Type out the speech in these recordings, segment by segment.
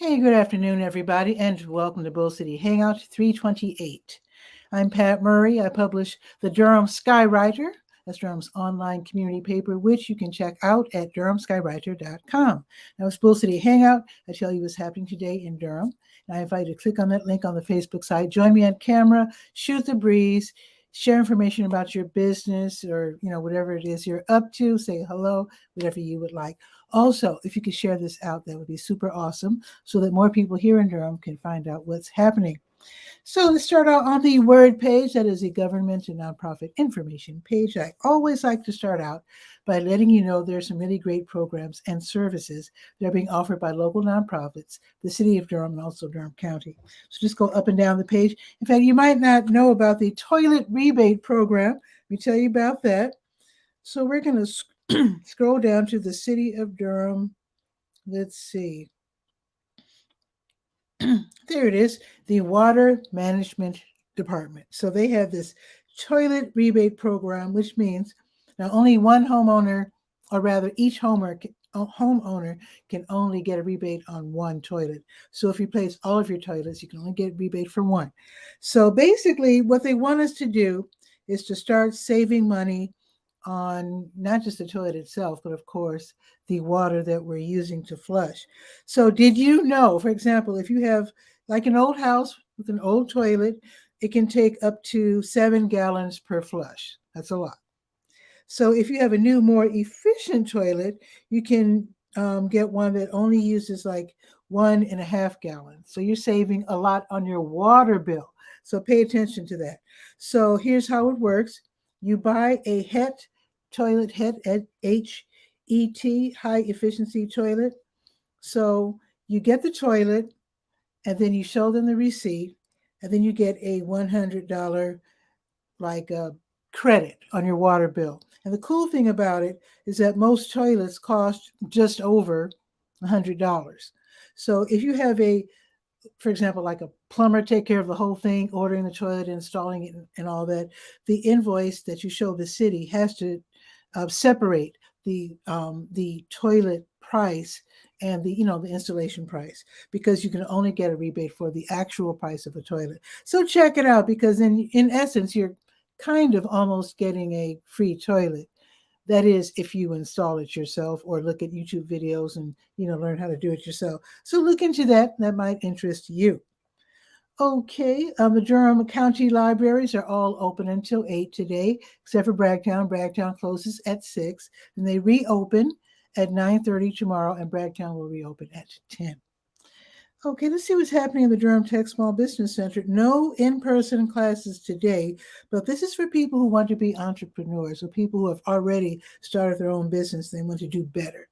Hey, good afternoon, everybody, and welcome to Bull City Hangout 328. I'm Pat Murray. I publish the Durham Skywriter. That's Durham's online community paper, which you can check out at durhamskywriter.com. Now, it's Bull City Hangout. I tell you what's happening today in Durham. And I invite you to click on that link on the Facebook site. Join me on camera, shoot the breeze, share information about your business or, whatever it is you're up to. Say hello, whatever you would like. Also, if you could share this out, that would be super awesome so that more people here in Durham can find out what's happening. So let's start out on the word page. That is the government and nonprofit information page. I always like to start out by letting you know there's some really great programs and services that are being offered by local nonprofits, the city of Durham, and also Durham County. So just go up and down the page. In fact, you might not know about the toilet rebate program. Let me tell you about that. So we're going to scroll down to the city of Durham. Let's see. There it is, the Water Management Department. So they have this toilet rebate program, which means now only one homeowner, or rather each homeowner can only get a rebate on one toilet. So if you replace all of your toilets, you can only get a rebate for one. So basically what they want us to do is to start saving money on not just the toilet itself, but of course, the water that we're using to flush. So did you know, for example, if you have like an old house with an old toilet, it can take up to 7 gallons per flush. That's a lot. So if you have a new, more efficient toilet, you can get one that only uses like 1.5 gallons. So you're saving a lot on your water bill. So pay attention to that. So here's how it works. You buy a HET toilet, HET, H-E-T, high efficiency toilet. So you get the toilet and then you show them the receipt and then you get a $100 like credit on your water bill. And the cool thing about it is that most toilets cost just over $100. So if you have for example, like a plumber take care of the whole thing, ordering the toilet, installing it, and all that, the invoice that you show the city has to separate the toilet price and the installation price, because you can only get a rebate for the actual price of a toilet. So check it out, because in essence you're kind of almost getting a free toilet. That is, if you install it yourself or look at YouTube videos and learn how to do it yourself. So look into that. That might interest you. Okay, the Durham County libraries are all open until 8 today, except for Bragtown. Bragtown closes at 6, and they reopen at 9:30 tomorrow, and Bragtown will reopen at 10. Okay, let's see what's happening in the Durham Tech Small Business Center. No in-person classes today, but this is for people who want to be entrepreneurs, or people who have already started their own business. They want to do better.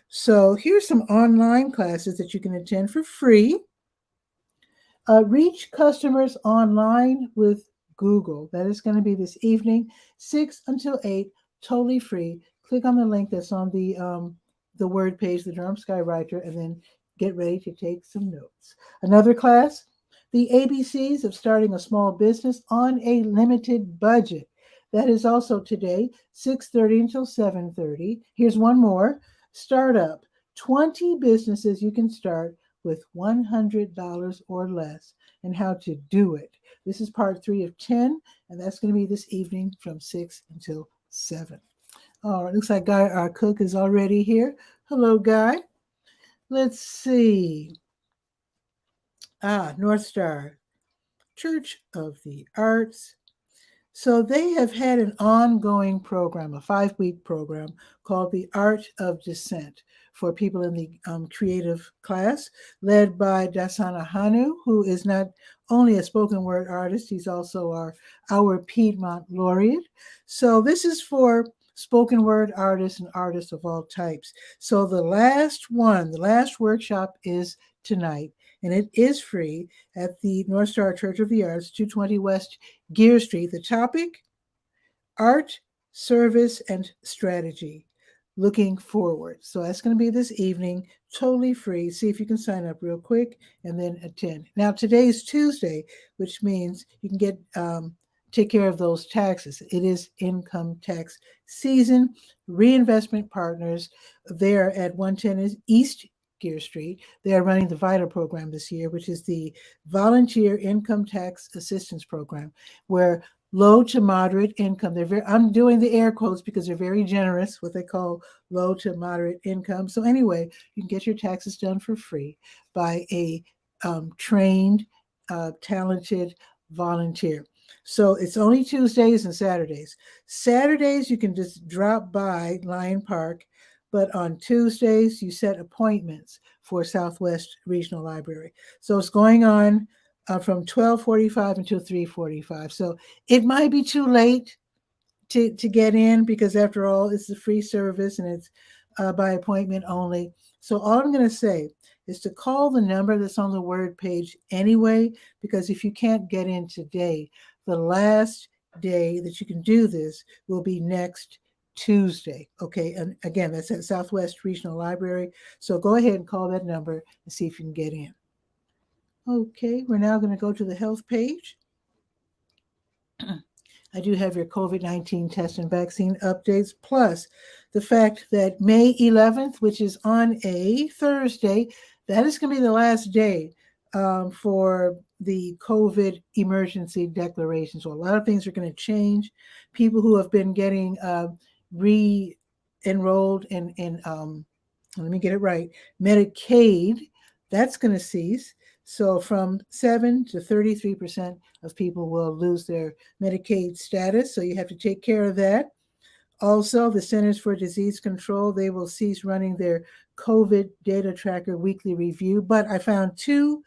So here's some online classes that you can attend for free. Reach customers online with Google. That is going to be this evening, 6 until 8, totally free. Click on the link that's on the word page, the Durham Skywriter, and then get ready to take some notes. Another class, the ABCs of starting a small business on a limited budget. That is also today, 6:30 until 7:30. Here's one more. Startup, 20 businesses you can start with $100 or less, and how to do it. This is part 3 of 10, and that's going to be this evening from 6 until 7. All right, looks like Guy, our cook, is already here. Hello, Guy. Let's see. North Star Church of the Arts. So they have had an ongoing program, a 5-week program called the Art of Dissent for people in the creative class, led by Dasana Hanu, who is not only a spoken word artist, he's also our Piedmont laureate. So this is for spoken word artists and artists of all types. So the last workshop is tonight, and it is free at the North Star Church of the Arts, 220 West Gear Street. The topic, art, service, and strategy. Looking forward. So that's going to be this evening, totally free. See if you can sign up real quick and then attend. Now, today is Tuesday, which means you can take care of those taxes. It is income tax season. Reinvestment Partners there at 110 East Gear Street. They are running the VITA program this year, which is the Volunteer Income Tax Assistance Program, where low to moderate income, I'm doing the air quotes because they're very generous, what they call low to moderate income. So anyway, you can get your taxes done for free by a trained, talented volunteer. So it's only Tuesdays and Saturdays. Saturdays, you can just drop by Lyon Park, but on Tuesdays, you set appointments for Southwest Regional Library. So it's going on from 12:45 until 3:45. So it might be too late to get in because after all, it's a free service and it's by appointment only. So all I'm going to say is to call the number that's on the word page anyway, because if you can't get in today, the last day that you can do this will be next Tuesday. Okay. And again, that's at Southwest Regional Library. So go ahead and call that number and see if you can get in. Okay. We're now going to go to the health page. I do have your COVID-19 test and vaccine updates, plus the fact that May 11th, which is on a Thursday, that is going to be the last day for the COVID emergency declaration. So a lot of things are going to change. People who have been getting re-enrolled in let me get it right, Medicaid, that's going to cease. So from 7 to 33% of people will lose their Medicaid status. So you have to take care of that. Also, the Centers for Disease Control, they will cease running their COVID data tracker weekly review. But I found two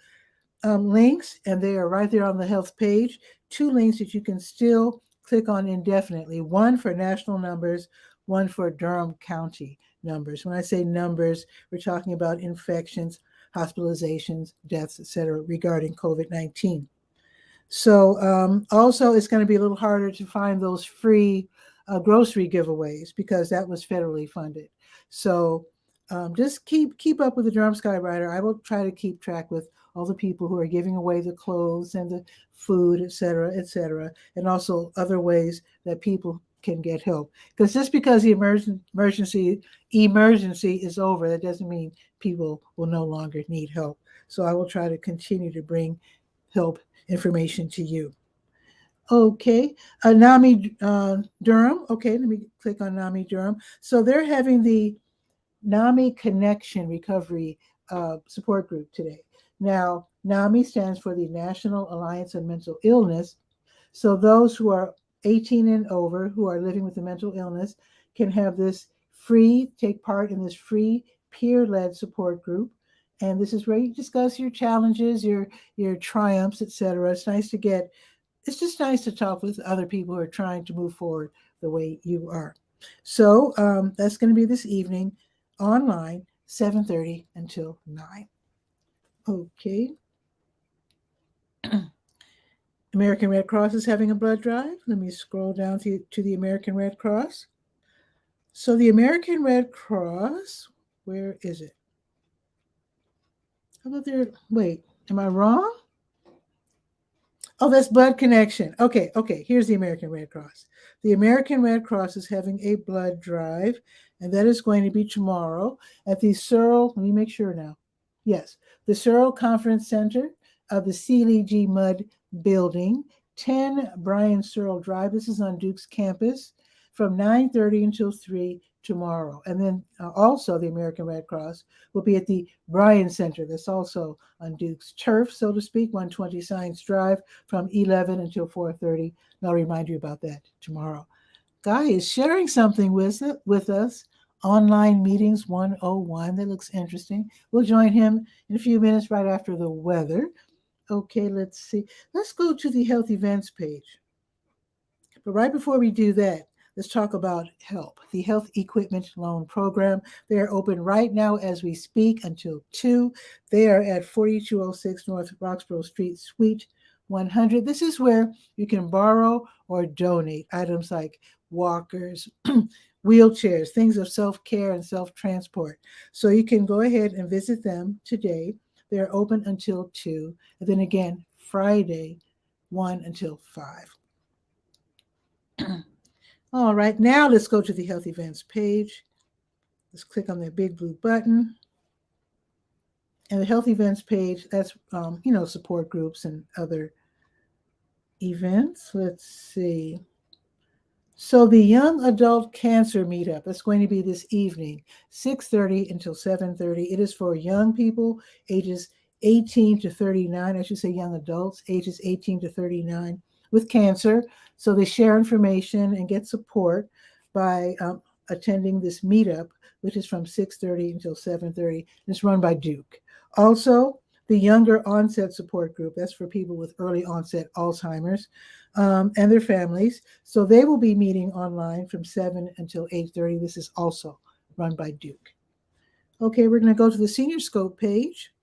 links, and they are right there on the health page, two links that you can still click on indefinitely. One for national numbers, one for Durham County numbers. When I say numbers, we're talking about infections, hospitalizations, deaths, etc., regarding COVID-19. So also it's going to be a little harder to find those free grocery giveaways because that was federally funded. So just keep up with the Durham Skywriter. I will try to keep track with all the people who are giving away the clothes and the food, et cetera, and also other ways that people can get help. Because just because the emergency is over, that doesn't mean people will no longer need help. So I will try to continue to bring help information to you. Okay, NAMI Durham. Okay, let me click on NAMI Durham. So they're having the NAMI Connection Recovery Support Group today. Now, NAMI stands for the National Alliance on Mental Illness. So those who are 18 and over who are living with a mental illness can have this take part in this free peer-led support group. And this is where you discuss your challenges, your triumphs, etc. It's just nice to talk with other people who are trying to move forward the way you are. So that's going to be this evening online, 7:30 until 9. Okay. American Red Cross is having a blood drive. Let me scroll down to the American Red Cross. So the American Red Cross, where is it? How about there? Wait, am I wrong? Oh, that's Blood Connection. Okay. Here's the American Red Cross. The American Red Cross is having a blood drive, and that is going to be tomorrow at the Searle, let me make sure now. Yes, the Searle Conference Center of the Seeley G. Mudd Building, 10 Brian Searle Drive. This is on Duke's campus from 9:30 until 3 tomorrow. And then also the American Red Cross will be at the Bryan Center. That's also on Duke's turf, so to speak, 120 Science Drive from 11 until 4:30. And I'll remind you about that tomorrow. Guy is sharing something with us. Online Meetings 101. That looks interesting. We'll join him in a few minutes right after the weather. Okay, let's see. Let's go to the health events page. But right before we do that, let's talk about HELP, the Health Equipment Loan Program. They are open right now as we speak until 2. They are at 4206 North Roxborough Street, Suite 100. This is where you can borrow or donate items like walkers, wheelchairs, things of self-care and self-transport. So you can go ahead and visit them today. They're open until 2. And then again, Friday, 1 until 5. All right, now let's go to the health events page. Let's click on that big blue button. And the health events page, that's, support groups and other events. Let's see. So the Young Adult Cancer Meetup, that's going to be this evening, 6:30 until 7:30. It is for young people, ages 18 to 39. I should say young adults, ages 18 to 39 with cancer. So they share information and get support by attending this meetup, which is from 6:30 until 7:30. It's run by Duke. Also, the Younger Onset Support Group, that's for people with early onset Alzheimer's and their families. So they will be meeting online from 7 until 8:30. This is also run by Duke. Okay, we're going to go to the Senior Scope page.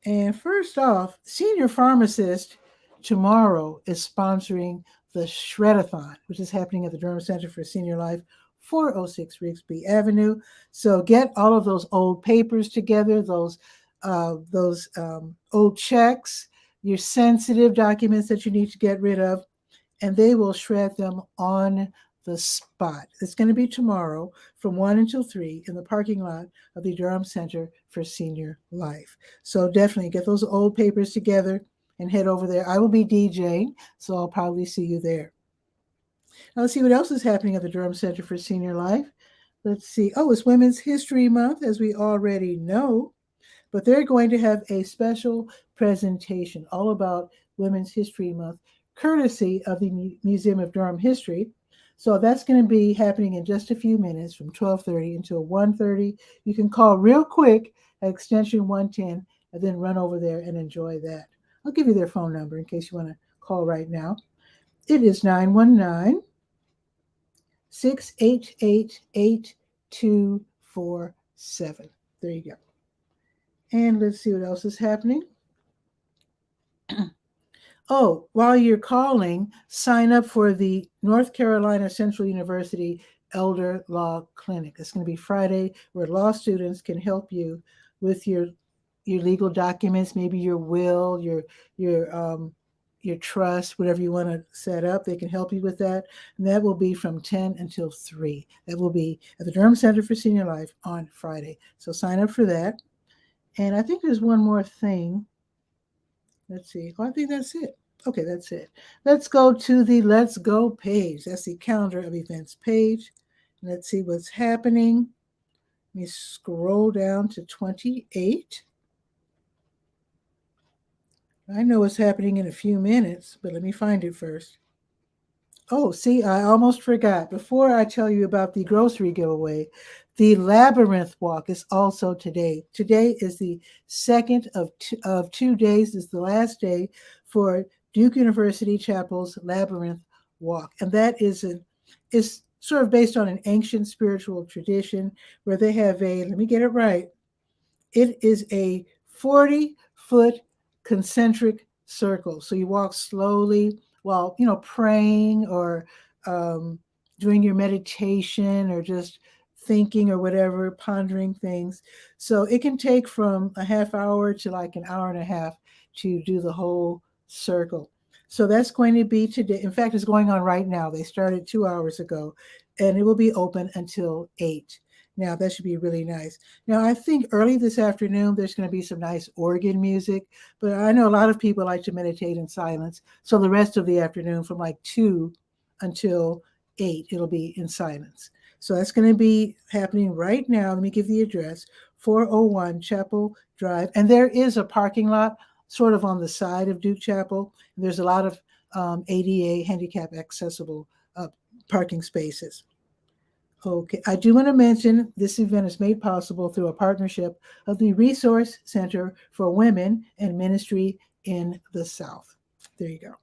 And first off, Senior Pharmacist tomorrow is sponsoring the Shred-a-thon, which is happening at the Durham Center for Senior Life, 406 Rigsby Avenue. So get all of those old papers together, those old checks, your sensitive documents that you need to get rid of, and they will shred them on the spot. It's going to be tomorrow from 1 until 3 in the parking lot of the Durham Center for Senior Life. So definitely get those old papers together and head over there. I will be DJing, so I'll probably see you there. Now let's see what else is happening at the Durham Center for Senior Life. Let's see. Oh, it's Women's History Month, as we already know. But they're going to have a special presentation all about Women's History Month, courtesy of the Museum of Durham History. So that's going to be happening in just a few minutes from 12:30 until 1:30. You can call real quick at extension 110 and then run over there and enjoy that. I'll give you their phone number in case you want to call right now. It is 919-688-8247. There you go. And let's see what else is happening. Oh, while you're calling, sign up for the North Carolina Central University Elder Law Clinic. It's going to be Friday, where law students can help you with your legal documents, maybe your will, your trust, whatever you want to set up. They can help you with that. And that will be from 10 until 3. That will be at the Durham Center for Senior Life on Friday. So sign up for that. And I think there's one more thing. Let's see. Oh, I think that's it. Okay, that's it. Let's go to the Let's Go page. That's the calendar of events page. Let's see what's happening. Let me scroll down to 28. I know what's happening in a few minutes, but let me find it first. Oh, see, I almost forgot. Before I tell you about the grocery giveaway, the Labyrinth Walk is also today. Today is the second of 2 days. It's the last day for Duke University Chapel's Labyrinth Walk. And that is sort of based on an ancient spiritual tradition where they have let me get it right, it is a 40-foot concentric circle. So you walk slowly while, praying or doing your meditation or just thinking or whatever, pondering things. So it can take from a half hour to like an hour and a half to do the whole circle. So that's going to be today. In fact, it's going on right now. They started 2 hours ago, and it will be open until 8. Now, that should be really nice. Now, I think early this afternoon, there's going to be some nice organ music, but I know a lot of people like to meditate in silence. So the rest of the afternoon from like 2 until 8, it'll be in silence. So that's going to be happening right now. Let me give the address, 401 Chapel Drive. And there is a parking lot sort of on the side of Duke Chapel. There's a lot of ADA, handicap accessible parking spaces. Okay, I do want to mention this event is made possible through a partnership of the Resource Center for Women and Ministry in the South. There you go.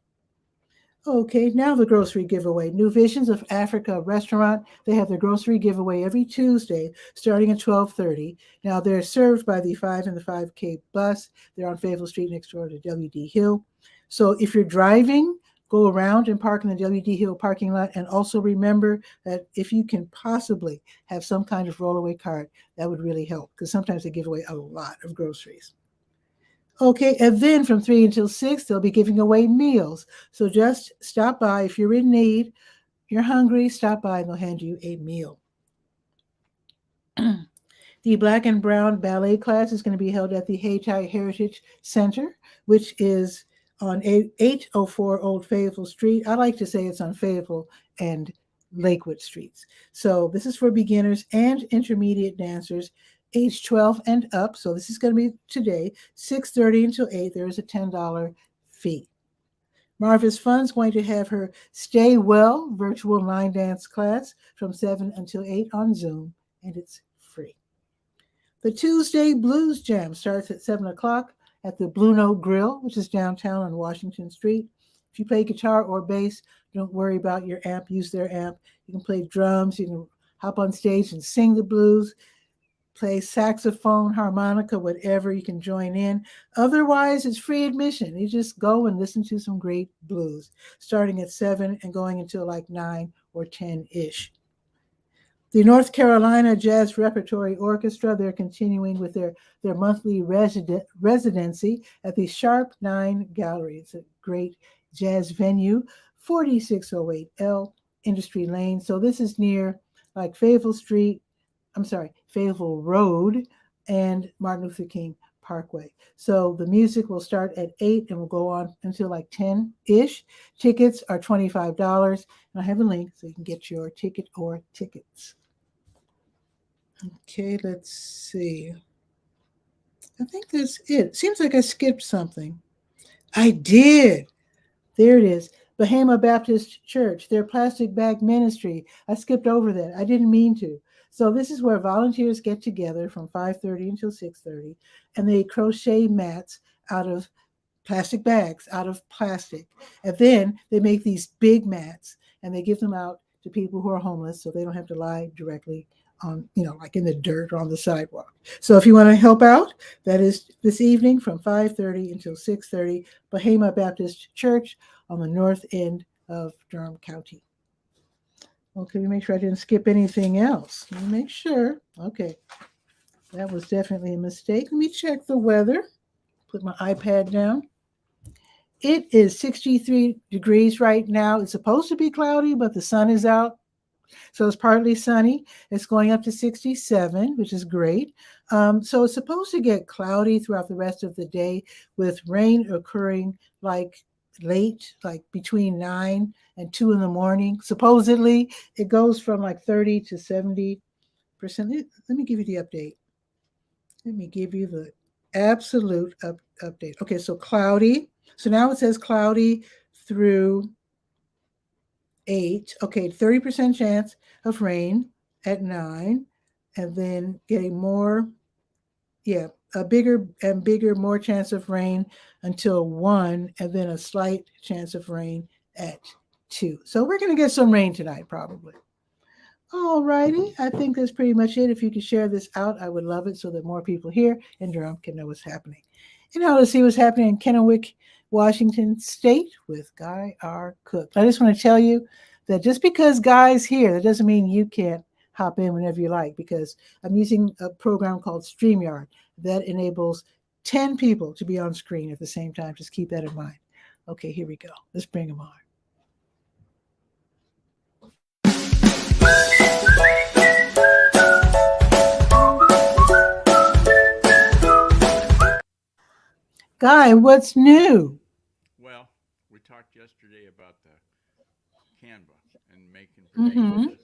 Okay, now the grocery giveaway. New Visions of Africa restaurant. They have their grocery giveaway every Tuesday starting at 12:30. Now they're served by the 5 and the 5K bus. They're on Fayetteville Street next door to W.D. Hill. So if you're driving, go around and park in the W.D. Hill parking lot. And also remember that if you can possibly have some kind of rollaway cart, that would really help because sometimes they give away a lot of groceries. Okay, and then from 3 until 6, they'll be giving away meals. So just stop by. If you're in need, you're hungry, stop by and they'll hand you a meal. The Black and Brown ballet class is going to be held at the Hayti Heritage Center, which is on 804 Old Fayetteville Street. I like to say it's on Fayetteville and Lakewood Streets. So this is for beginners and intermediate dancers age 12 and up. So this is going to be today, 6:30 until 8. There is a $10 fee. Marvis Fun's going to have her Stay Well virtual line dance class from 7 until 8 on Zoom, and it's free. The Tuesday Blues Jam starts at 7 o'clock at the Blue Note Grill, which is downtown on Washington Street. If you play guitar or bass, don't worry about your amp. Use their amp. You can play drums. You can hop on stage and sing the blues, play saxophone, harmonica, whatever. You can join in. Otherwise, it's free admission. You just go and listen to some great blues, starting at 7 and going until like 9 or 10-ish. The North Carolina Jazz Repertory Orchestra, they're continuing with their monthly residency at the Sharp 9 Gallery. It's a great jazz venue, 4608 L Industry Lane. So this is near like Fayetteville Road and Martin Luther King Parkway. So the music will start at 8 and will go on until like 10-ish. Tickets are $25. And I have a link so you can get your ticket or tickets. Okay, let's see. I think that's it. Seems like I skipped something. I did. There it is. Bahama Baptist Church, their plastic bag ministry. I skipped over that. I didn't mean to. So this is where volunteers get together from 5:30 until 6:30, and they crochet mats out of plastic bags, out of plastic. And then they make these big mats, and they give them out to people who are homeless so they don't have to lie directly on, like in the dirt or on the sidewalk. So if you want to help out, that is this evening from 5:30 until 6:30, Bahama Baptist Church on the north end of Durham County. Okay, let me make sure I didn't skip anything else. Let me make sure. Okay, that was definitely a mistake. Let me check the weather. Put my iPad down. It is 63 degrees right now. It's supposed to be cloudy, but the sun is out. So it's partly sunny. It's going up to 67, which is great. So it's supposed to get cloudy throughout the rest of the day with rain occurring like late, like between 9 and 2 in the morning. Supposedly, it goes from like 30 to 70%. Let me give you the update. Let me give you the absolute update. Okay, so cloudy. So now it says cloudy through 8. Okay, 30% chance of rain at 9, and then getting more, a bigger and bigger, more chance of rain until 1, and then a slight chance of rain at 2. So we're going to get some rain tonight, probably. All righty. I think that's pretty much it. If you could share this out, I would love it so that more people here in Durham can know what's happening. And now let's see what's happening in Kennewick, Washington State with Guy R. Cook. I just want to tell you that just because Guy's here, that doesn't mean you can't hop in whenever you like, because I'm using a program called StreamYard that enables 10 people to be on screen at the same time. Just keep that in mind. Okay, here we go. Let's bring them on. Guy, what's new? Well, we talked yesterday about the Canva and making presentations.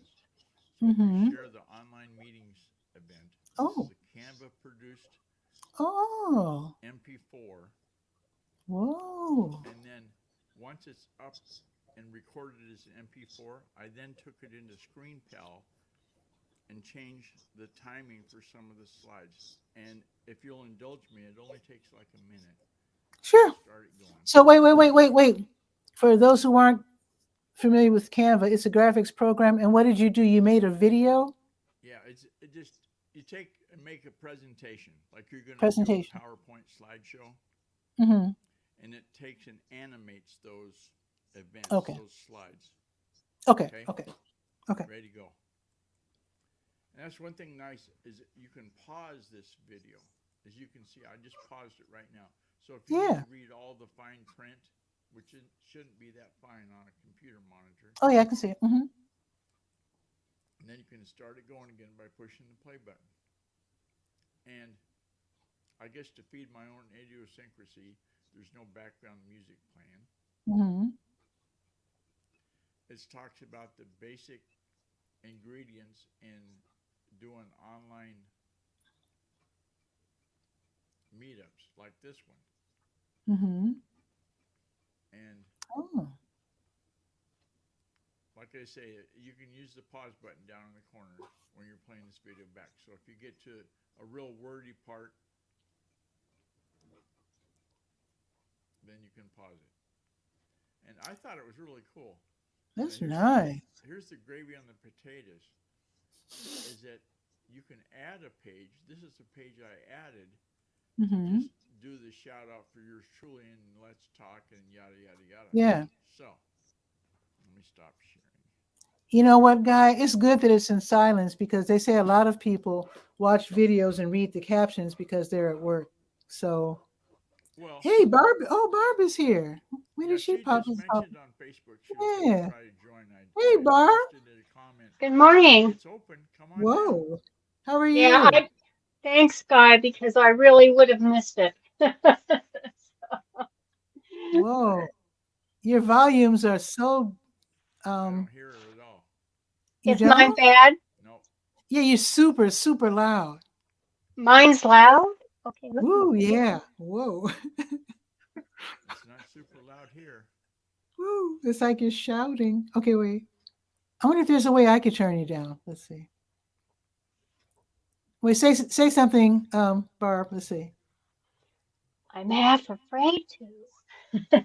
So if you share the online meetings event, this is a Canva produced MP4. Whoa. And then once it's up and recorded as an MP4, I then took it into ScreenPal and changed the timing for some of the slides. And if you'll indulge me, it only takes like a minute. Sure. So wait. For those who aren't familiar with Canva, it's a graphics program. And what did you do? You made a video? Yeah, you make a presentation, like you're going to do a PowerPoint slideshow. Mm-hmm. And it takes and animates those events, those slides. Okay. Ready to go. And that's one thing nice is you can pause this video. As you can see, I just paused it right now. So if you need to read all the fine print, which shouldn't be that fine on a computer monitor. Oh, yeah, I can see it. Mm-hmm. And then you can start it going again by pushing the play button. And I guess to feed my own idiosyncrasy, there's no background music playing. Mm-hmm. It talks about the basic ingredients in doing online meetups like this one. Mm-hmm. And Oh, like I say, you can use the pause button down in the corner when you're playing this video back. So if you get to a real wordy part, then you can pause it. And I thought it was really cool. that's Now nice. here's the gravy on the potatoes. Is that you can add a page. This is the page I added to Mm-hmm. just do the shout out for yours truly and let's talk and yada yada yada. Yeah. So let me stop sharing. You know what, Guy? It's good that it's in silence because they say a lot of people watch videos and read the captions because they're at work. So, Well, hey, Barb. Oh, Barb is here. When yeah, did she she pop? just mentioned on Facebook she was going to Yeah. try to join. Hey, I Barb. posted a comment. Good morning. It's open. Come on down. Whoa. How are Yeah, you? thanks, Guy, because I really would have missed it. Whoa. Your volumes are so I don't hear her at all. you Is mine don't? bad? No. Yeah, you're super, super loud. Mine's loud? Okay, let me Woo, look. yeah. Whoa. It's not super loud here. Woo. It's like you're shouting. Okay, wait. I wonder if there's a way I could turn you down. Let's see. Wait, say something, Barb. Let's see. I'm half afraid to.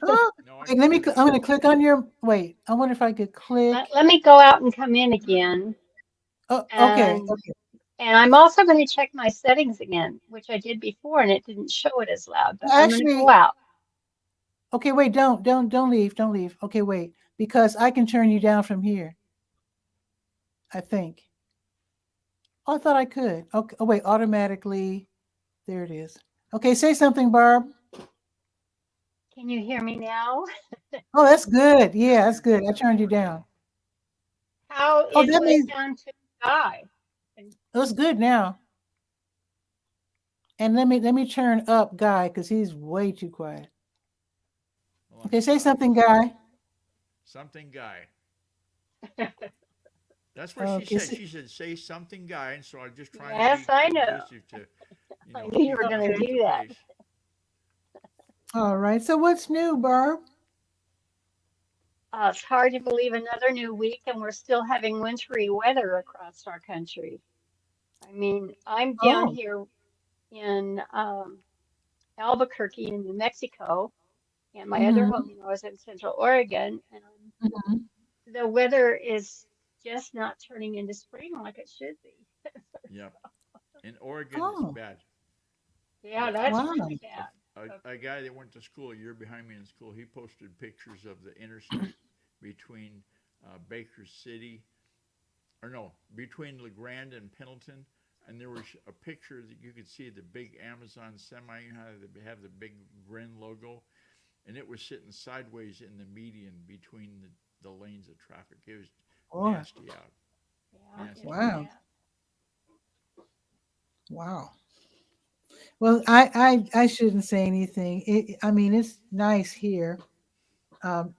Oh, No, I wait, can let me. hear you. I'm gonna click on your. Wait, I wonder if I could click. Let me go out and come in again. Oh, okay. And Okay. and I'm also going to check my settings again, which I did before, and it didn't show it as loud. But I'm going to go Actually, out. okay. Wait, don't leave. Don't leave. Okay, wait, because I can turn you down from here. I think. Oh, I thought I could. Okay. Oh, wait, automatically. There it is. Okay, say something, Barb. Can you hear me now? Oh, that's good. Yeah, Yeah, that's you're good. I coming turned you forward now. down. How Oh, is that the means sound to Guy? it's good now. And let me turn up Guy because he's way too quiet. Well, Okay, say stop. something, Guy. Something guy. That's what she Okay. said. She said, say something guy. And so I'm just trying to Yes, be I know. conducive to, I knew you keep were my going to foot do to that. pace. All right. So what's new, Barb? It's hard to believe another new week, and we're still having wintry weather across our country. I mean, I'm down Oh. here in Albuquerque in New Mexico, and my other Mm-hmm. home, is in Central Oregon, and Mm-hmm. the weather is just not turning into spring like it should be. Yep. In Oregon, it's Oh. bad. Yeah, The, that's Wow. really bad. a guy that went to school a year behind me in school, he posted pictures of the interstate between Baker City, or no, between LeGrand and Pendleton. And there was a picture that you could see the big Amazon semi, how they have the big grin logo. And it was sitting sideways in the median between the lanes of traffic. It was Boy. nasty out. Yeah, Nasty. it's Wow. bad. Wow. Well, I shouldn't say anything. I mean, it's nice here. Um,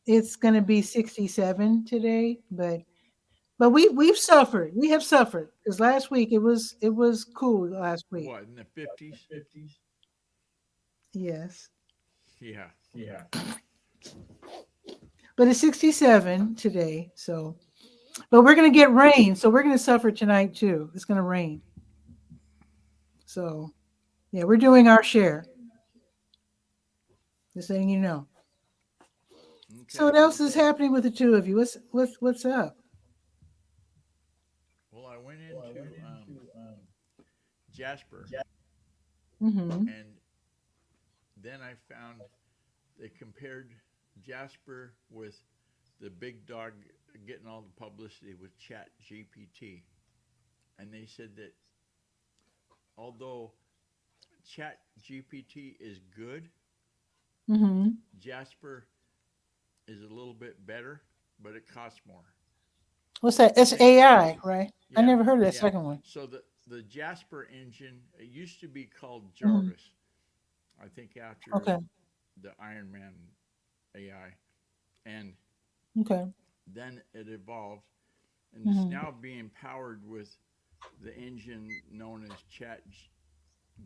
it's going to be 67 today, but we've suffered. We have suffered because last week it was cool last week. What, in the 50s? Yes, Yeah. but it's 67 today. So, but we're going to get rain, so we're going to suffer tonight too. It's going to rain. So, yeah, we're doing our share. Just saying, you know. So, Okay. what else is happening with the two of you? What's up? Well, I went into Jasper, Mm-hmm. and then I found they compared Jasper with the big dog getting all the publicity with Chat GPT. And they said that although Chat GPT is good, Mm-hmm. Jasper is a little bit better, but it costs more. What's that? It's AI, right? I Yeah, never heard of that yeah. second one. So the Jasper engine, it used to be called Mhm. Jarvis, I think after Okay. the Iron Man AI. And Okay. then it evolved, and it's Mhm. now being powered with the engine known as Chat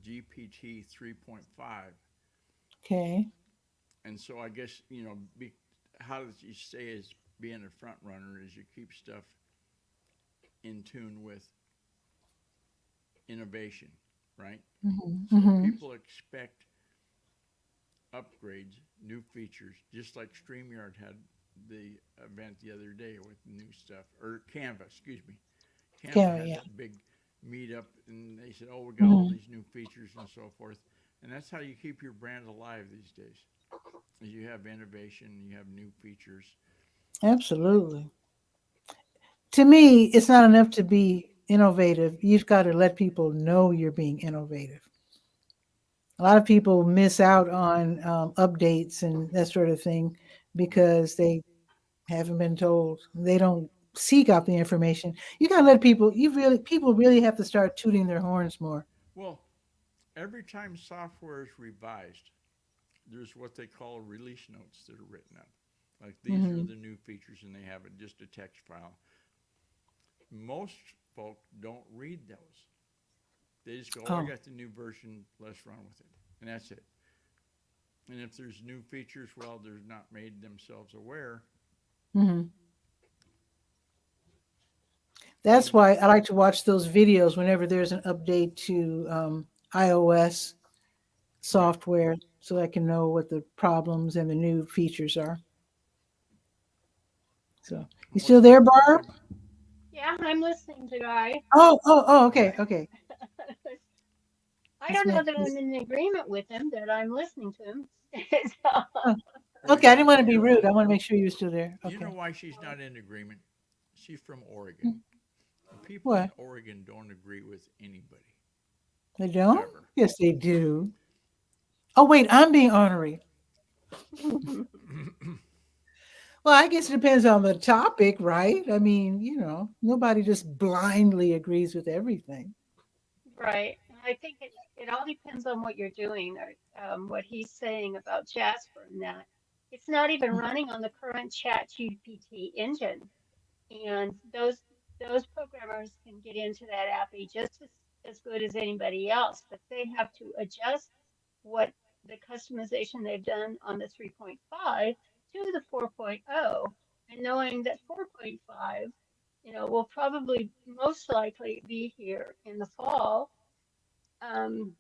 GPT 3.5. Okay. And so I guess, how does you say is being a front runner is you keep stuff in tune with innovation, right? Mhm. So Mhm. people expect upgrades, new features, just like StreamYard had the event the other day with new stuff, or Canva, excuse me. Canva Okay. had Yeah. that big meetup, and they said, "Oh, we got all Mhm. these new features and so forth." And that's how you keep your brand alive these days. Is you have innovation, you have new features. Absolutely. To me, it's not enough to be innovative. You've got to let people know you're being innovative. A lot of people miss out on updates and that sort of thing Right. because they haven't been told. They don't seek out the information. You got to let people. People really have to start tooting their horns more. Well, every time software is revised, there's what they call release notes that are written up. Like these are Hmm. the new features, and they have it just a text file. Most folk don't read those. They just go, "Oh, I Oh. got the new version. Let's run with it," and that's it. And if there's new features, well, they're not made themselves aware. Hmm. That's And why I like to watch those videos whenever there's an update to iOS right, software, so I can know what the problems and the new features are. So, you well, still there, speaking Barb? of, Yeah, I'm listening to Guy. Oh, okay, right, okay. I That's don't know me. that I'm in agreement with him, that I'm listening to him. So, Oh, well, okay, I yeah, didn't want to be you're. rude. I want to make sure you're still there. You know Okay. why she's not in agreement? She's from Oregon. Mm. And people in What? Oregon don't agree with anybody They don't? ever. Yes, they do. Oh, wait, I'm being ornery. Well, I guess it depends on the topic, right? I mean, nobody just blindly agrees with everything. right. I think it all depends on what you're doing, or what he's saying about Jasper and that. It's not even running on the current Chat GPT engine. And those programmers can get into that appy just as good as anybody else, but they have to adjust what the customization they've done on the 3.5 to the 4.0, and knowing that 4.5, will probably most likely be here in the fall. um,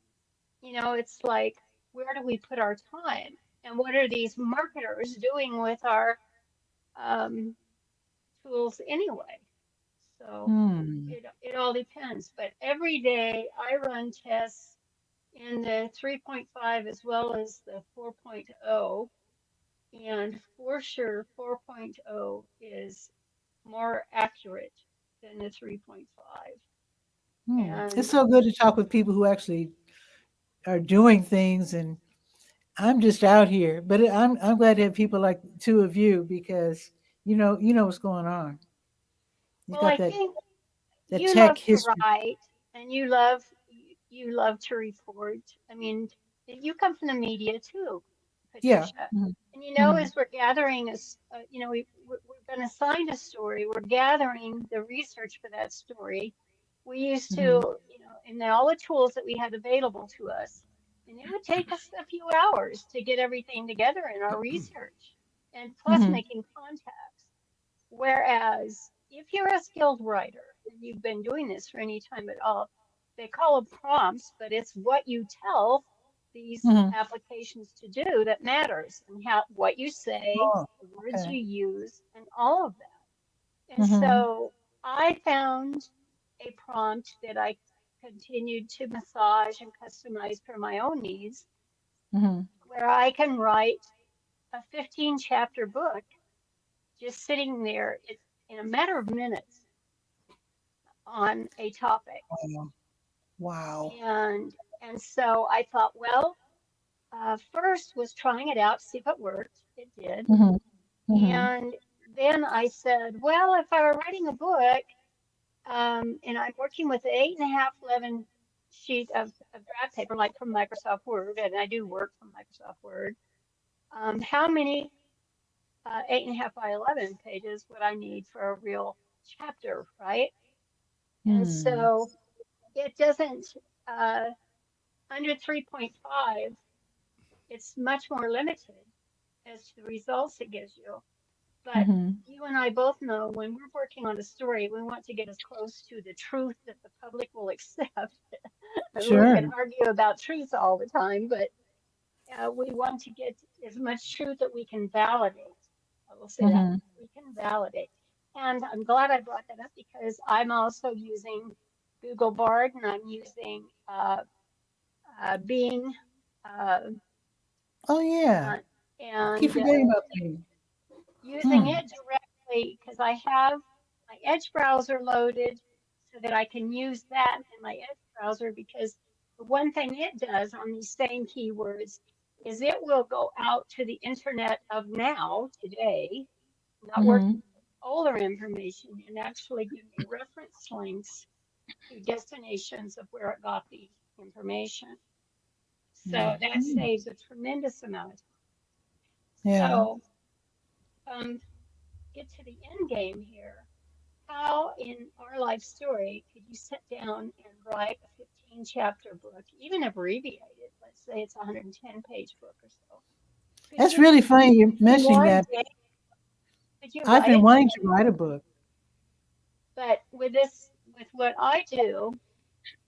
it's like, where do we put our time, and what are these marketers doing with our um, tools anyway? So Hmm. it all depends. But every day I run tests in the 3.5 as well as the 4.0. And for sure, 4.0 is more accurate than the 3.5. Hmm. It's And so good to talk with people who actually are doing things, and I'm just out here. But I'm glad to have people like two of you because you know what's going on. You well, got I that think that you tech love to history. write, and you love to report. I mean, you come from the media too, Yeah. Patricia. Mhm. And Mhm. as we're gathering, we've been assigned a story. We're gathering the research for that story. We used to, Mhm. and all the tools that we had available to us, and it would take us a few hours to get everything together in our research, and plus Mhm. making contacts. Whereas if you're a skilled writer and you've been doing this for any time at all, they call them prompts, but it's what you tell these Mhm. applications to do that matters, and how what you say, Oh, the words okay. you use, and all of that. And Mhm. so I found a prompt that I continued to massage and customize for my own needs, Mhm. where I can write a 15 chapter book just sitting there in a matter of minutes on a topic. Wow. Wow. And so I thought, well, first was trying it out to see if it worked. It did. Mhm. Mhm. And then I said, well, if I were writing a book, and I'm working with an 8.5, 11 sheet of draft paper, like from Microsoft Word, and I do work from Microsoft Word. How many 8.5 by 11 pages would I need for a real chapter, right? And so it doesn't, under 3.5, it's much more limited as to the results it gives you. But you and I both know when we're working on a story, we want to get as close to the truth that the public will accept. I mean, we can argue about truth all the time, but we want to get as much truth that we can validate. I will say that we can validate. And I'm glad I brought that up because I'm also using Google Bard and I'm using Bing. Oh yeah. And Keep forgetting about Bing. Using it directly because I have my Edge browser loaded so that I can use that in my Edge browser because the one thing it does on these same keywords is it will go out to the internet of now, today, not working with older information, and actually give me reference links to destinations of where it got the information. So that saves a tremendous amount of time. Yeah. So get to the end game here. How in our life story could you sit down and write a 15 chapter book, even abbreviated? Let's say it's a 110-page book or so. That's really funny you're mentioning that. I've been wanting to write a book. But with what I do,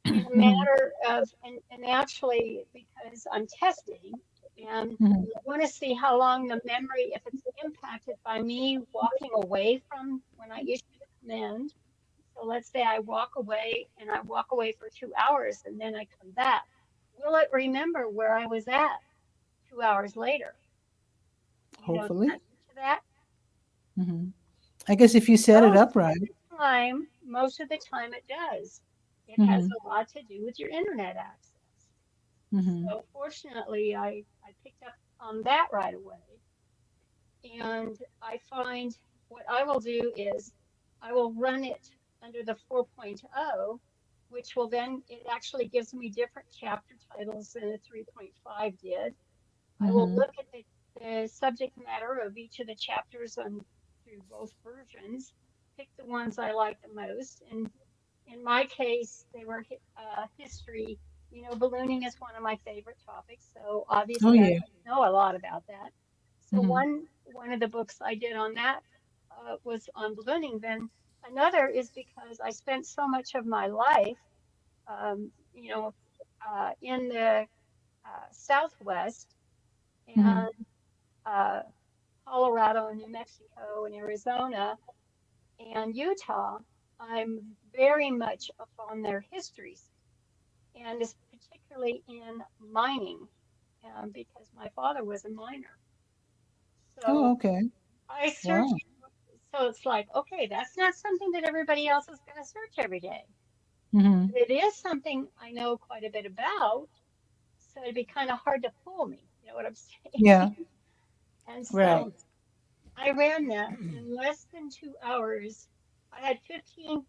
in a matter of, and actually because I'm testing, and I want to see how long the memory, if it's impacted by me walking away from when I issue the command. So let's say I walk away and I walk away for 2 hours and then I come back. Will it remember where I was at 2 hours later? Hopefully. To that? I guess if you set it up right. Most of the time it does. It has a lot to do with your internet access. So fortunately, I picked up on that right away. And I find what I will do is I will run it under the 4.0, which will then, it actually gives me different chapter titles than the 3.5 did. I will look at the subject matter of each of the chapters through both versions, pick the ones I like the most. And in my case, they were history. Ballooning is one of my favorite topics, so obviously I know a lot about that. So one of the books I did on that was on ballooning. Then another is because I spent so much of my life, in the Southwest and Colorado and New Mexico and Arizona and Utah. I'm very much up on their histories, and it's particularly in mining, because my father was a miner. So I searched. So it's like, okay, that's not something that everybody else is going to search every day. It is something I know quite a bit about, so it'd be kind of hard to fool me. You know what I'm saying? Yeah. And so I ran that in less than 2 hours. I had 15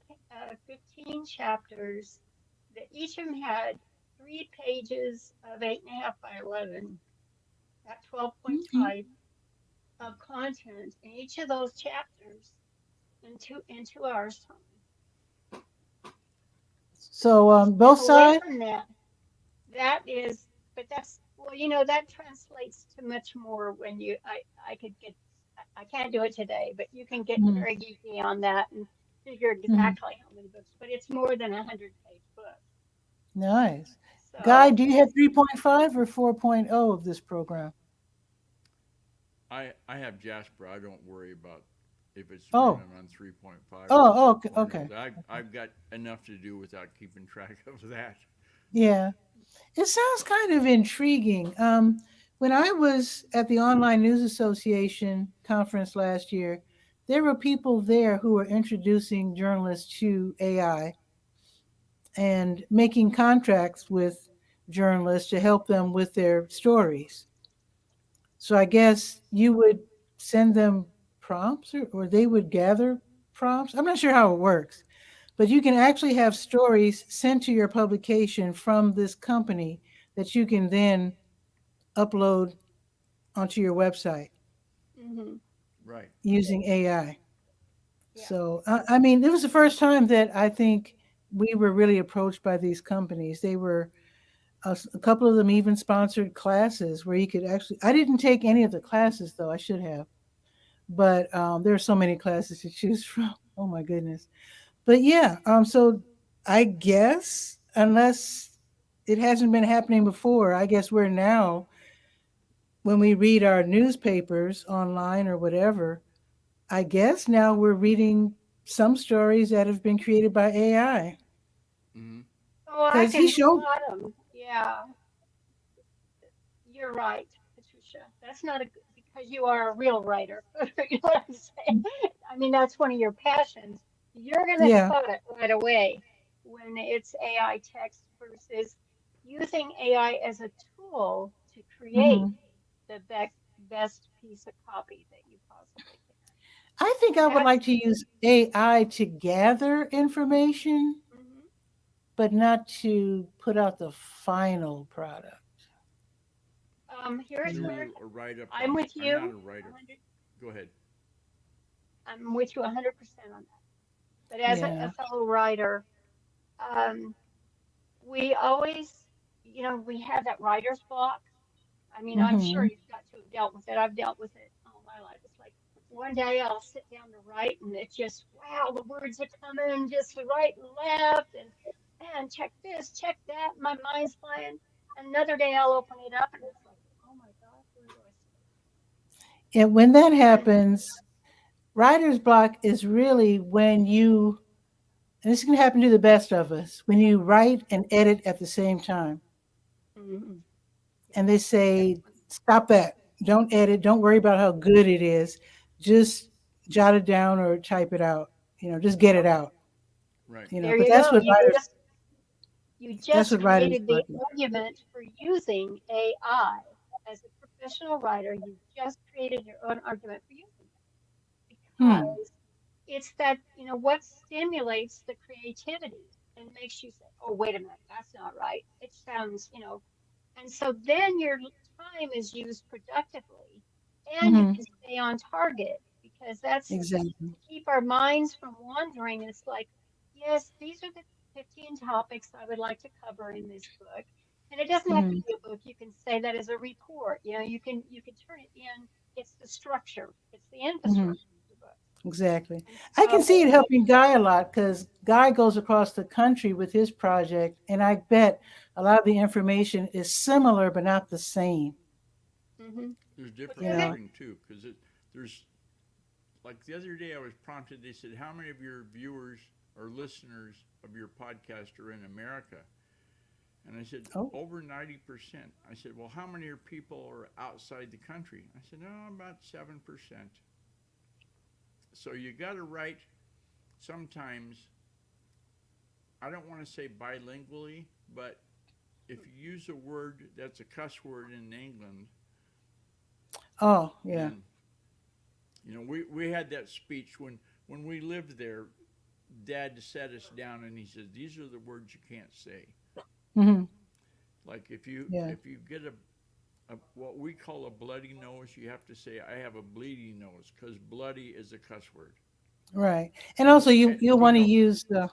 chapters that each of them had 3 pages of 8.5 by 11 at 12.5 of content in each of those chapters in 2 hours time. So both sides. That is, but that's, well, that translates to much more when I can't do it today, but you can get very geeky on that and figure exactly how many books, but it's more than 100-page book. Nice. So, Guy, do you have 3.5 or 4.0 of this program? I have Jasper. I don't worry about if it's running on 3.5. Oh, okay. I've got enough to do without keeping track of that. Yeah. It sounds kind of intriguing. When I was at the Online News Association conference last year, there were people there who were introducing journalists to AI and making contracts with journalists to help them with their stories. So I guess you would send them prompts or they would gather prompts. I'm not sure how it works, but you can actually have stories sent to your publication from this company that you can then upload onto your website Hmm. Right. using AI. Yeah. So, I mean, it was the first time that I think we were really approached by these companies. They were, a couple of them even sponsored classes where you could actually, I didn't take any of the classes though, I should have, but there are so many classes to choose from. Oh my goodness. But yeah, so I guess unless it hasn't been happening before, I guess we're now, when we read our newspapers online or whatever, I guess now we're reading some stories that have been created by AI. Mm-hmm. Oh, I Because can he showed, spot them. Yeah, you're right, Patricia. That's not a because you are a real writer. You know what I'm saying? I mean, that's one of your passions. You're gonna yeah, spot it right away when it's AI text versus using AI as a tool to create hmm, the best piece of copy that you possibly I think I can. would That's like to use AI to gather information, mhm. but not to put out the final product. Here's You know? where Do a write up I'm on it. with I'm not you. a writer. 100, Go ahead. I'm with you 100% on that. But as a Yeah. fellow writer, um, we always, we have that writer's block. I mean, I'm sure Hmm. you've got to have dealt with it. I've dealt with it all my life. It's like one day I'll sit down to write, and it's just, wow, the words are coming just right and left, and man, check this, check that. My mind's flying. Another day I'll open it up, and it's like, oh my God, where do I And when that start? happens, writer's block is really when you, and this can happen to the best of us, when you write and edit at the same time. Mm-hmm. Yeah, And they that's say, one. stop that. Don't edit. Don't worry about how good it is. Just jot it down or type it out. Just get it out. Right. There But you that's go. what writers, You that's just what writers created the block is. argument for using AI as a professional writer. You just created your own argument for using it Hmm. because it's that, what stimulates the creativity and makes you say, oh, wait a minute, that's not right. It sounds, and so then your time is used productively and you Hmm. can stay on target because that's Exactly. to keep our minds from wandering. It's like, yes, these are the 15 topics I would like to cover in this book. And it doesn't have to Hmm. be a book. You can say that as a report. You can turn it in. It's the structure. It's the Hmm. infrastructure of the book. Exactly. And I can so, see it helping Guy a lot because Guy goes across the country with his project, and I bet a lot of the information is similar but not the same. hmm There's You different and it, know. wording too, because there's like the other day I was prompted. They said, "How many of your viewers or listeners of your podcast are in America?" And I said, Oh. "Over 90%." I said, "Well, how many people are outside the country?" I said, "No, about 7%." So you got to write sometimes. I don't want to say bilingually, but if you use a word that's a cuss word in England, Oh. Yeah. then we had that speech when we lived there. Dad sat us down and he said, "These are the words you can't say." Hmm. Like if you Yeah. if you get a what we call a bloody nose, you have to say, "I have a bleeding nose," because bloody is a cuss word. Right. And And also, you'll we want to know, use the,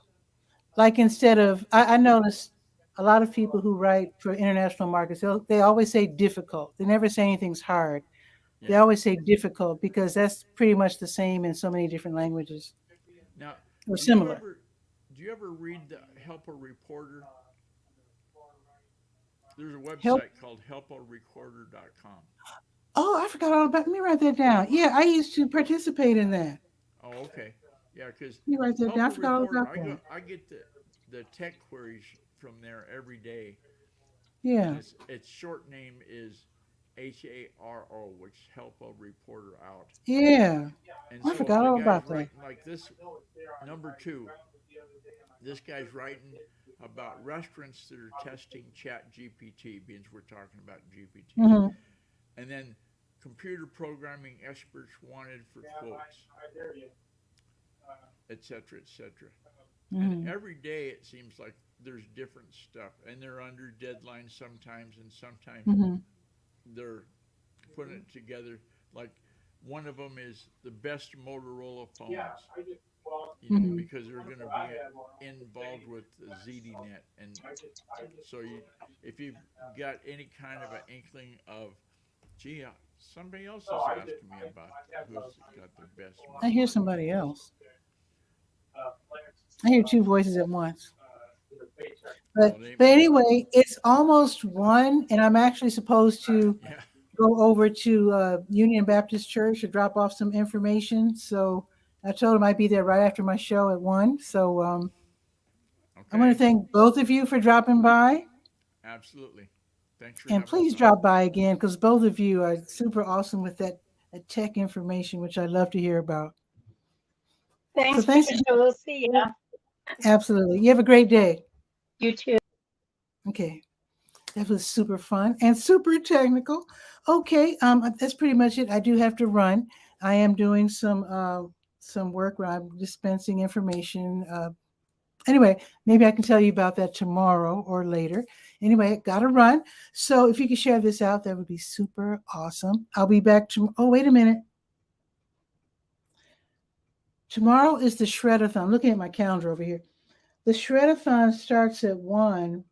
like, instead of, I notice a lot of people who write for international markets, they always say difficult. They never say anything's hard. They yeah. always say difficult because that's pretty much the same in so many different languages Now, or do you similar. ever do you ever read the Help a Reporter? There's a Help. website called helparecorder.com. Oh, I forgot all about. Let me write that down. Yeah, I used to participate in that. Oh, okay. Yeah, because Let me write that Help down. I a forgot all Reporter, about that. I get the tech queries from there every day, and Yeah. its short name is HARO, which Help a Reporter Out. Yeah. And I so if forgot the all guy's about that. writing like this, number two, this guy's writing about restaurants that are testing Chat GPT, because we're talking about GPT, Hmm. and then computer programming experts wanted for quotes, etc., etc. And every day it seems like there's different stuff, and they're under deadlines sometimes, and sometimes they're putting it together. Like one of them is the best Motorola phones, you know, because they're going to be involved with ZDNet, and so if you've got any kind of an inkling of, gee, somebody else is asking me about who's got the best. I hear somebody else. I hear two voices at once. But anyway, it's almost 1, and I'm actually supposed to go over to Union Baptist Church to drop off some information. So I told him I'd be there right after my show at 1. So I want to thank both of you for dropping by. Absolutely. Thanks for and please drop by again, because both of you are super awesome with that tech information, which I love to hear about. Thanks, Patricia. We'll see you. Absolutely. You have a great day. You too. Okay. That was super fun and super technical. Okay, that's pretty much it. I do have to run. I am doing some work where I'm dispensing information. Anyway, maybe I can tell you about that tomorrow or later. Anyway, got to run. So if you could share this out, that would be super awesome. I'll be back tomorrow. Oh, wait a minute. Tomorrow is the Shred-a-thon. I'm looking at my calendar over here. The Shred-a-thon starts at 1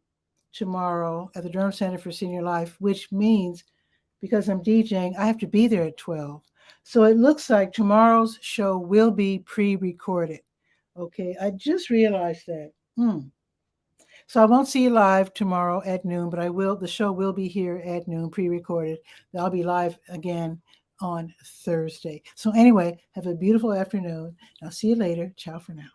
tomorrow at the Durham Center for Senior Life, which means because I'm DJing, I have to be there at 12. So it looks like tomorrow's show will be pre-recorded. Okay, I just realized that. So I won't see you live tomorrow at noon, but I will. The show will be here at noon, pre-recorded. I'll be live again on Thursday. So anyway, have a beautiful afternoon. I'll see you later. Ciao for now.